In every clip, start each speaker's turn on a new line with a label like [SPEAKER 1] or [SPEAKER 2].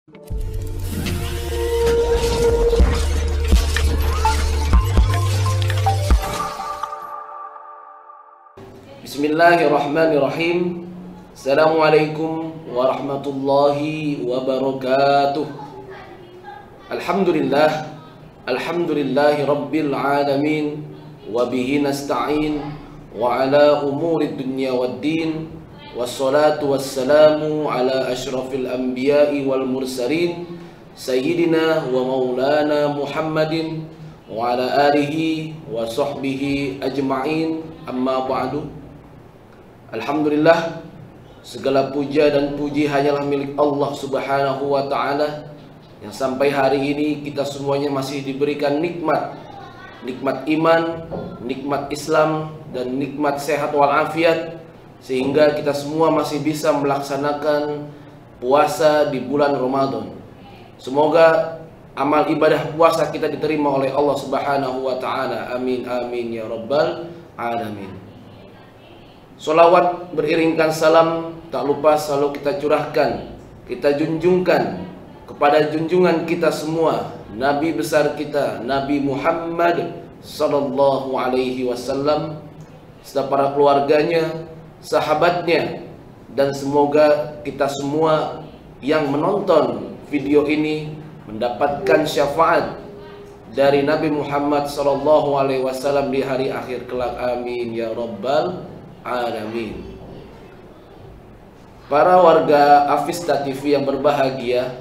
[SPEAKER 1] Bismillahirrahmanirrahim. Assalamualaikum warahmatullahi wabarakatuh. Alhamdulillahi rabbil alamin. Wabihi nasta'in. Wa ala umuri dunya waddin. Wassalatu wassalamu ala ashrafil anbiya'i wal mursalin, Sayyidina wa maulana Muhammadin wa ala alihi wa sahbihi ajma'in. Amma ba'du. Alhamdulillah, segala puja dan puji hanyalah milik Allah Subhanahu wa ta'ala, yang sampai hari ini kita semuanya masih diberikan nikmat iman, nikmat Islam, dan nikmat sehat walafiat, sehingga kita semua masih bisa melaksanakan puasa di bulan Ramadan. Semoga amal ibadah puasa kita diterima oleh Allah Subhanahu wa ta'ala. Amin amin ya rabbal alamin. Salawat beriringkan salam tak lupa selalu kita curahkan, kita junjungkan kepada junjungan kita semua, Nabi besar kita, Nabi Muhammad sallallahu alaihi wasallam, serta para keluarganya, sahabatnya, dan semoga kita semua yang menonton video ini mendapatkan syafaat dari Nabi Muhammad sallallahu alaihi wasallam di hari akhir kelak. Amin ya rabbal alamin. Para warga Afista TV yang berbahagia,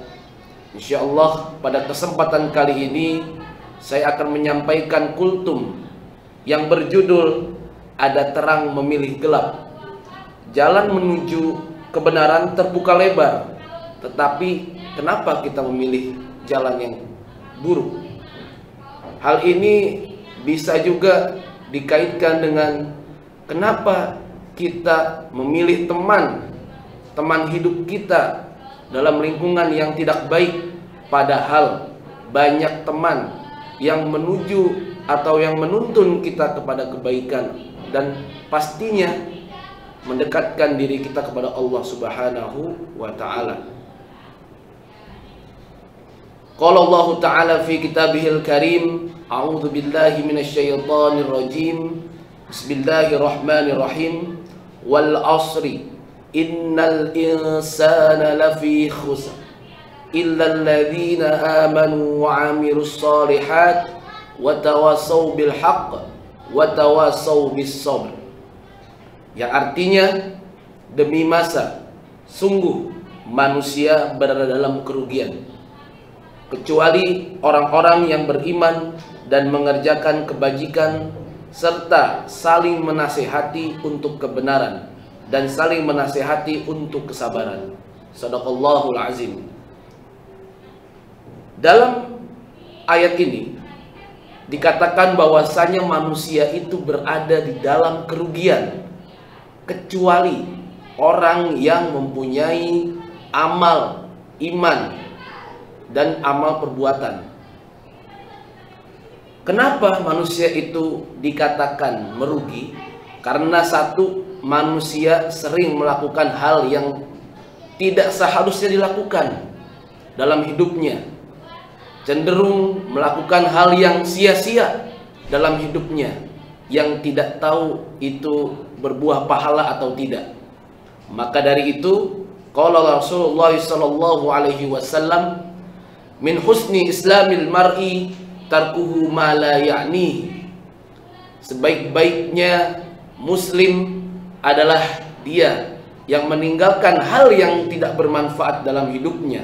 [SPEAKER 1] insyaallah pada kesempatan kali ini saya akan menyampaikan kultum yang berjudul Ada Terang Memilih Gelap. Jalan menuju kebenaran terbuka lebar, tetapi kenapa kita memilih jalan yang buruk? Hal ini bisa juga dikaitkan dengan kenapa kita memilih teman hidup kita dalam lingkungan yang tidak baik, padahal banyak teman yang menuju atau yang menuntun kita kepada kebaikan dan pastinya mendekatkan diri kita kepada Allah Subhanahu wa ta'ala. Qala Allah ta'ala fi kitabihil karim, a'udzu billahi minasyaitonir rajim. Bismillahirrahmanirrahim. Wal asri innal insana lafi khusr illa alladhina amanu wa 'amilus shalihat wa tawassaw bil haqq wa tawassaw bis sabr. Yang artinya, demi masa sungguh manusia berada dalam kerugian, kecuali orang-orang yang beriman dan mengerjakan kebajikan serta saling menasehati untuk kebenaran dan saling menasehati untuk kesabaran. Shadaqallahul azim. Dalam ayat ini dikatakan bahwasanya manusia itu berada di dalam kerugian, kecuali orang yang mempunyai amal iman dan amal perbuatan. Kenapa manusia itu dikatakan merugi? Karena satu, manusia sering melakukan hal yang tidak seharusnya dilakukan dalam hidupnya, cenderung melakukan hal yang sia-sia dalam hidupnya, yang tidak tahu itu berbuah pahala atau tidak. Maka dari itu, qala Rasulullah sallallahu alaihi wasallam, min husni islamil mar'i tarkuhu ma la ya'ni. Sebaik-baiknya muslim adalah dia yang meninggalkan hal yang tidak bermanfaat dalam hidupnya.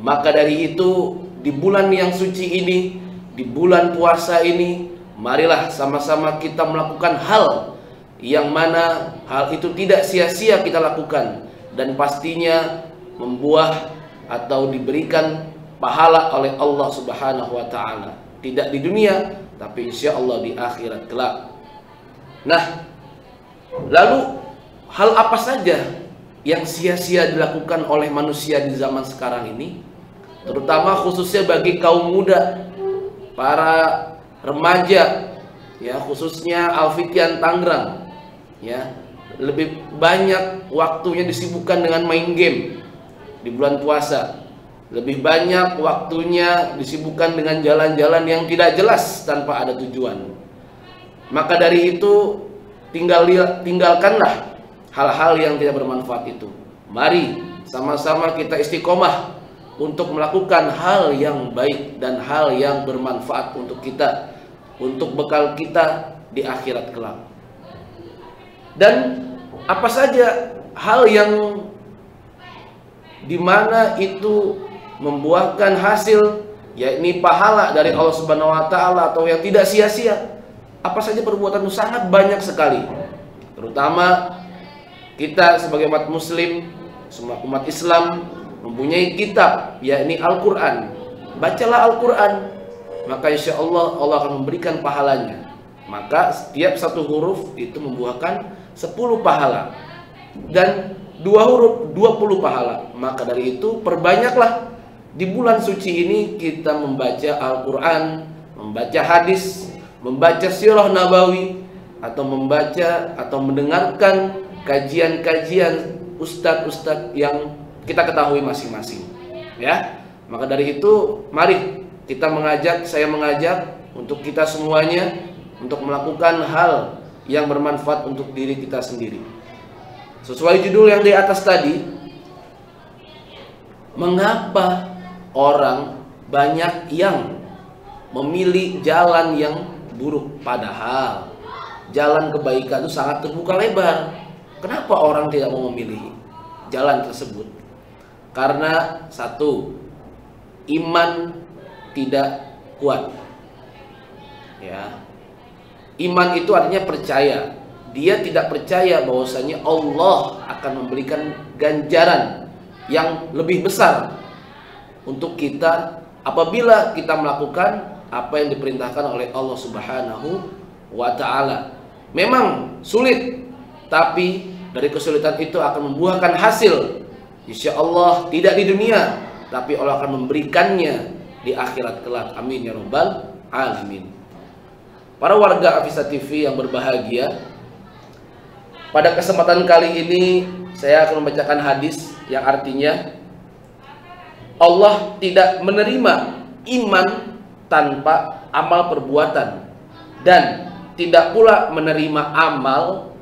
[SPEAKER 1] Maka dari itu, di bulan yang suci ini, di bulan puasa ini, marilah sama-sama kita melakukan hal yang mana hal itu tidak sia-sia kita lakukan, dan pastinya membuah atau diberikan pahala oleh Allah Subhanahu wa ta'ala. Tidak di dunia, tapi insya Allah di akhirat kelak. Nah, lalu hal apa saja yang sia-sia dilakukan oleh manusia di zaman sekarang ini, terutama khususnya bagi kaum muda, para remaja, ya, khususnya Alfitian Tangerang, ya, lebih banyak waktunya disibukkan dengan main game di bulan puasa. lebih banyak waktunya disibukkan dengan jalan-jalan yang tidak jelas tanpa ada tujuan. Maka dari itu tinggalkanlah hal-hal yang tidak bermanfaat itu. Mari sama-sama kita istiqomah untuk melakukan hal yang baik dan hal yang bermanfaat untuk kita, untuk bekal kita di akhirat kelak. Dan apa saja hal yang dimana itu membuahkan hasil, yakni pahala dari Allah Subhanahu wa Ta'ala, atau yang tidak sia-sia. Apa saja perbuatan itu sangat banyak sekali. Terutama kita sebagai umat muslim, semua umat Islam mempunyai kitab, yakni Al-Quran. Bacalah Al-Quran, maka insya Allah Allah akan memberikan pahalanya. Maka setiap satu huruf itu membuahkan 10 pahala, dan 2 huruf 20 pahala. Maka dari itu perbanyaklah di bulan suci ini kita membaca Al-Quran, membaca hadis, membaca sirah nabawi, atau membaca atau mendengarkan kajian-kajian ustadz-ustadz yang kita ketahui masing-masing, ya. Maka dari itu mari kita saya mengajak untuk kita semuanya untuk melakukan hal yang bermanfaat untuk diri kita sendiri. Sesuai judul yang di atas tadi, mengapa orang banyak yang memilih jalan yang buruk, padahal jalan kebaikan itu sangat terbuka lebar. Kenapa orang tidak mau memilih jalan tersebut? Karena satu, iman tidak kuat, ya. Iman itu artinya percaya. Dia tidak percaya bahwasanya Allah akan memberikan ganjaran yang lebih besar untuk kita apabila kita melakukan apa yang diperintahkan oleh Allah Subhanahu wa Ta'ala. Memang sulit, tapi dari kesulitan itu akan membuahkan hasil. Insya Allah tidak di dunia, tapi Allah akan memberikannya di akhirat kelak. Amin ya rabbal alamin. Para warga Afisa TV yang berbahagia, pada kesempatan kali ini saya akan membacakan hadis yang artinya Allah tidak menerima iman tanpa amal perbuatan, dan tidak pula menerima amal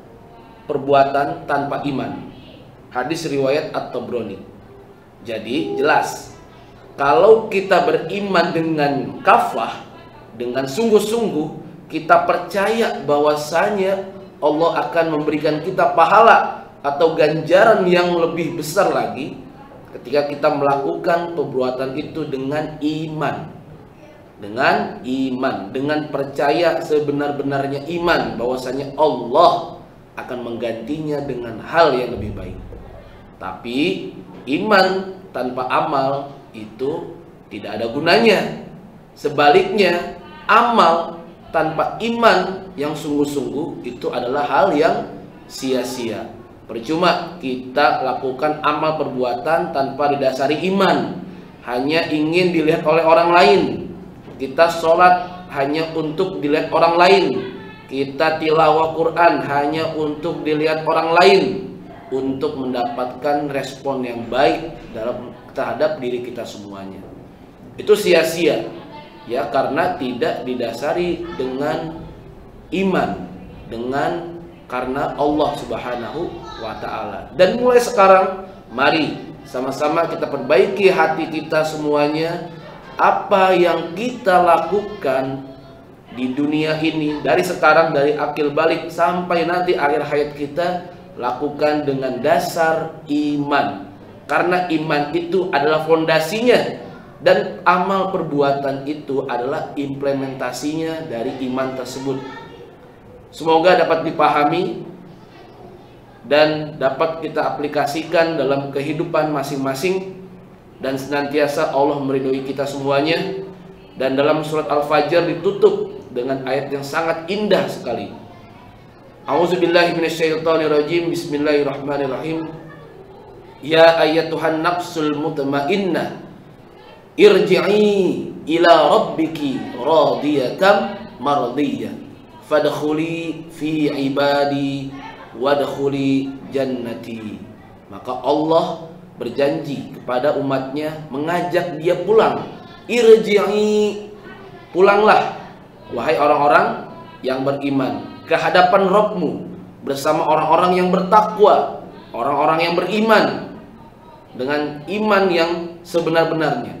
[SPEAKER 1] perbuatan tanpa iman. Hadis riwayat At-Tabrani. Jadi jelas, kalau kita beriman dengan kafah, dengan sungguh-sungguh, kita percaya bahwasanya Allah akan memberikan kita pahala atau ganjaran yang lebih besar lagi ketika kita melakukan perbuatan itu dengan iman. Dengan percaya sebenar-benarnya iman bahwasanya Allah akan menggantinya dengan hal yang lebih baik. Tapi iman tanpa amal itu tidak ada gunanya. Sebaliknya, amal tanpa iman yang sungguh-sungguh itu adalah hal yang sia-sia. Percuma kita lakukan amal perbuatan tanpa didasari iman, hanya ingin dilihat oleh orang lain. Kita sholat hanya untuk dilihat orang lain. Kita tilawah Quran hanya untuk dilihat orang lain, untuk mendapatkan respon yang baik terhadap diri kita semuanya. Itu sia-sia, ya, karena tidak didasari dengan iman, karena Allah Subhanahu wa Ta'ala. Dan mulai sekarang mari sama-sama kita perbaiki hati kita semuanya. Apa yang kita lakukan di dunia ini, dari sekarang, dari akil balik sampai nanti akhir hayat kita, lakukan dengan dasar iman. Karena iman itu adalah fondasinya, dan amal perbuatan itu adalah implementasinya dari iman tersebut. Semoga dapat dipahami dan dapat kita aplikasikan dalam kehidupan masing-masing, dan senantiasa Allah meridhoi kita semuanya. Dan dalam surat Al-Fajr ditutup dengan ayat yang sangat indah sekali. A'udzubillahi minasyaitonirrajim. Bismillahirrahmanirrahim. Ya ayyatuhan nafsul mutmainnah, irji'i ila rabbiki radiyatan mardiyah, fadkhuli fi ibadi wadkhuli jannati. Maka Allah berjanji kepada umatnya, mengajak dia pulang. Irji'i, pulanglah wahai orang-orang yang beriman ke hadapan Rabbmu bersama orang-orang yang bertakwa, orang-orang yang beriman dengan iman yang sebenar-benarnya.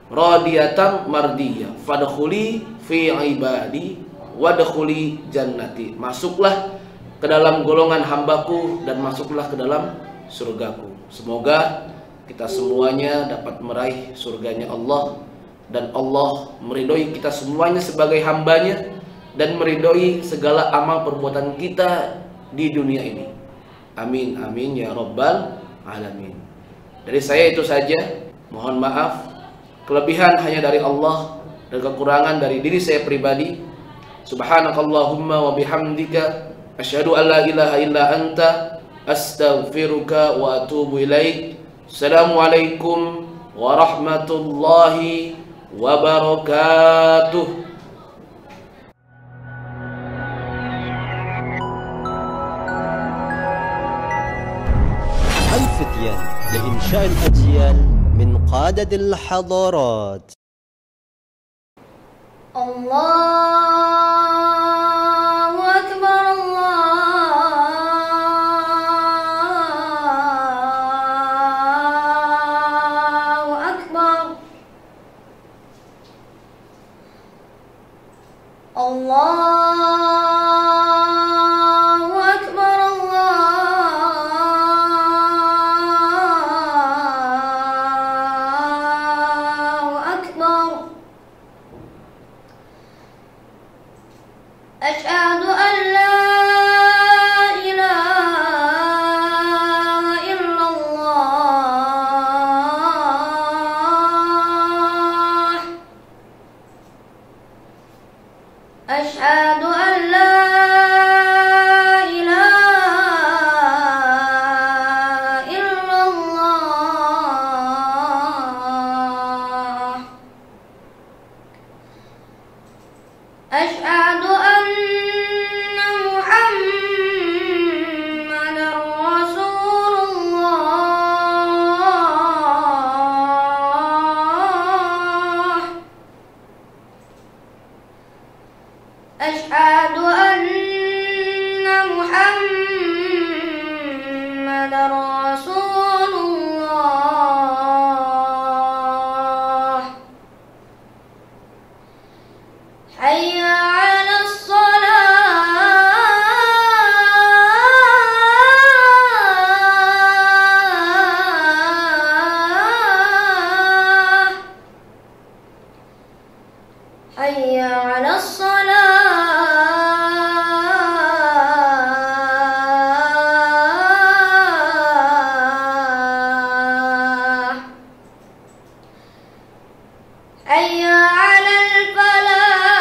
[SPEAKER 1] Radiyatan mardiyah, fadkhuli fi ibadi wadkhuli jannati. Masuklah ke dalam golongan hambaku dan masuklah ke dalam surgaku. Semoga kita semuanya dapat meraih surganya Allah, dan Allah meridhoi kita semuanya sebagai hambanya, dan meridhoi segala amal perbuatan kita di dunia ini. Amin amin ya rabbal alamin. Dari saya itu saja. Mohon maaf, kelebihan hanya dari Allah dan kekurangan dari diri saya pribadi. Subhanakallahumma wa bihamdika asyhadu an la ilaha illa anta astaghfiruka wa atubu ilaik. Assalamualaikum warahmatullahi wabarakatuh.
[SPEAKER 2] الفتيان لإنشاء الأجيال من قادة الحضارات.
[SPEAKER 3] الله أكبر الله أكبر الله أكبر الله أكبر. أشهد أن لا إله إلا الله. أشهد أن لا إله إلا الله. أشهد أن محمدا رسول الله. أشهد أن محمدا رسول الله. حي على الصلاة. حي على الصلاة. حي على الفلاح.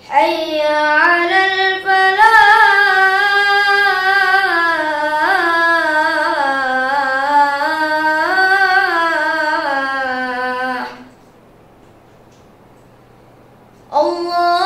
[SPEAKER 3] حي على الفلاح. الله